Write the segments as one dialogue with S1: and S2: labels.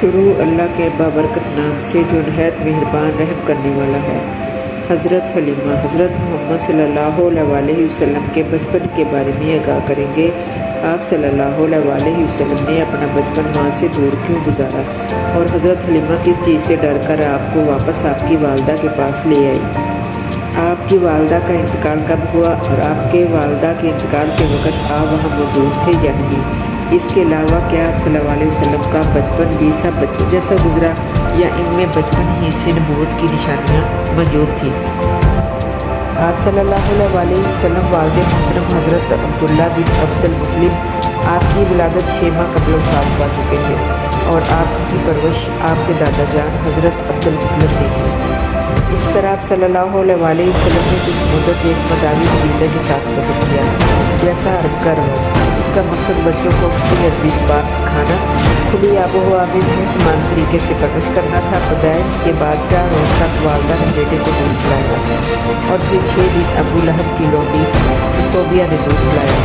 S1: شروع اللہ کے بابرکت نام سے جو نہایت مہربان رحم کرنے والا ہے۔ حضرت حلیمہ حضرت محمد صلی اللہ علیہ وسلم کے بچپن کے بارے میں آگاہ کریں گے۔ آپ صلی اللہ علیہ وسلم نے اپنا بچپن ماں سے دور کیوں گزارا اور حضرت حلیمہ کس چیز سے ڈر کر آپ کو واپس آپ کی والدہ کے پاس لے آئی؟ آپ کی والدہ کا انتقال کب ہوا اور آپ کے والدہ کے انتقال کے وقت آپ وہاں موجود تھے یا نہیں؟ اس کے علاوہ کیا آپ صلی اللہ علیہ وسلم کا بچپن بھی سب بچوں جیسا گزرا یا ان میں بچپن ہی سے نبوت کی نشانیاں موجود تھیں؟ آپ صلی اللہ علیہ وسلم والد محترم حضرت عبداللہ بن عبد المطلب آپ کی ولادت 6 ماہ قبل وفات پا چکے تھے اور آپ کی پرورش آپ کے دادا جان حضرت عبد المطلب نے کی۔ اس طرح آپ صلی اللہ علیہ وسلم نے کچھ مدت ایک مداوی قبیلے کے ساتھ بسر کیا جیسا عرب کا رواج تھا۔ اس کا مقصد بچوں کو کسی عربی زبان سکھانا، کھلی آب و ہوا میں صحت مند طریقے سے پرورش کرنا تھا۔ پیدائش کے بعد 4 روز تک والدہ نے بیٹے کو دودھ پلایا اور پھر 6 دن ابو لہب کی لونڈی صوبیہ نے دودھ پلایا۔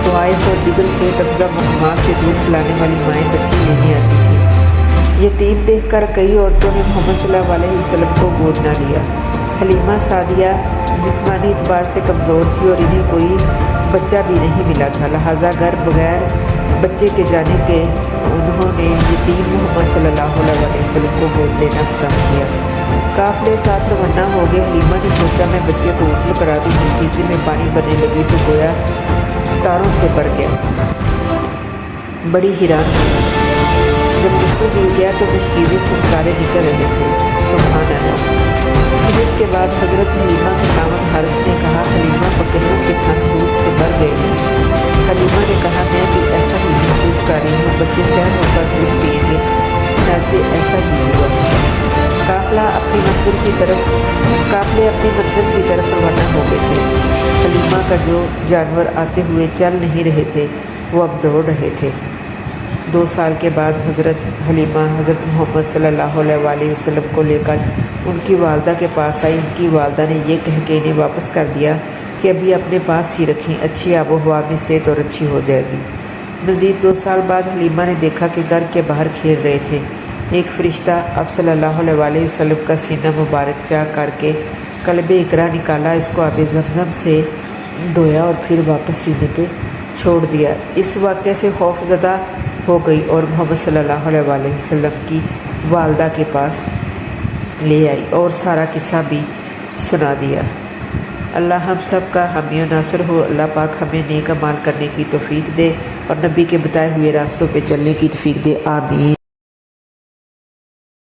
S1: طوائف اور دیگر صحت افزا ماں سے دودھ پلانے والی مائیں بچے لینے آتی تھیں۔ یتیم دیکھ کر کئی عورتوں نے محمد صلی اللہ علیہ وسلم کو گود نہ لیا۔ حلیمہ سعدیہ جسمانی اعتبار سے کمزور تھی اور انہیں کوئی بچہ بھی نہیں ملا تھا، لہٰذا گھر بغیر بچے کے جانے کے انہوں نے یتیم محمد صلی اللہ علیہ وسلم کو گود لینا پسند کیا۔ قافلے ساتھ روانہ ہو گئے۔ حلیمہ نے سوچا میں بچے کو غسل کرا دوں۔ مشکیزے میں پانی بھرنے لگی تو گویا ستاروں سے بھر گیا۔ بڑی حیران ہوئی۔ جب غسل مل گیا تو مشکیزے سے ستارے نکل رہے تھے۔ سبحان اللہ۔ پھر اس کے بعد حضرت حلیمہ کے خاوند حارث نے کہا حلیمہ بکریوں کے تھن دودھ سے بھر گئے ہیں۔ حلیمہ نے کہا میں بھی ایسا ہی محسوس کر رہی ہوں، بچے سیر ہو کر دودھ پئیں گے۔ چنانچہ ایسا ہی ہوا۔ قافلے اپنی منزل کی طرف روانہ ہو گئے تھے۔ حلیمہ کا جو جانور آتے ہوئے چل نہیں رہے تھے وہ اب دوڑ رہے تھے۔ 2 سال کے بعد حضرت حلیمہ حضرت محمد صلی اللہ علیہ وسلم کو لے کر ان کی والدہ کے پاس آئی۔ ان کی والدہ نے یہ کہہ کے انہیں واپس کر دیا کہ ابھی اپنے پاس ہی رکھیں، اچھی آب و ہوا میں صحت اور اچھی ہو جائے گی۔ مزید 2 سال بعد حلیمہ نے دیکھا کہ گھر کے باہر کھیل رہے تھے۔ ایک فرشتہ اب صلی اللہ علیہ وسلم کا سینہ مبارک چاک کر کے قلب اقرا نکالا، اس کو آب زمزم سے دھویا اور پھر واپس سینے پہ چھوڑ دیا۔ اس واقعے سے خوف زدہ ہو گئی اور محمد صلی اللہ علیہ وسلم کی والدہ کے پاس لے آئی اور سارا قصہ بھی سنا دیا۔ اللہ ہم سب کا حامی و ناصر ہو۔ اللہ پاک ہمیں نیک اعمال کرنے کی توفیق دے اور نبی کے بتائے ہوئے راستوں پہ چلنے کی توفیق دے۔ آمین۔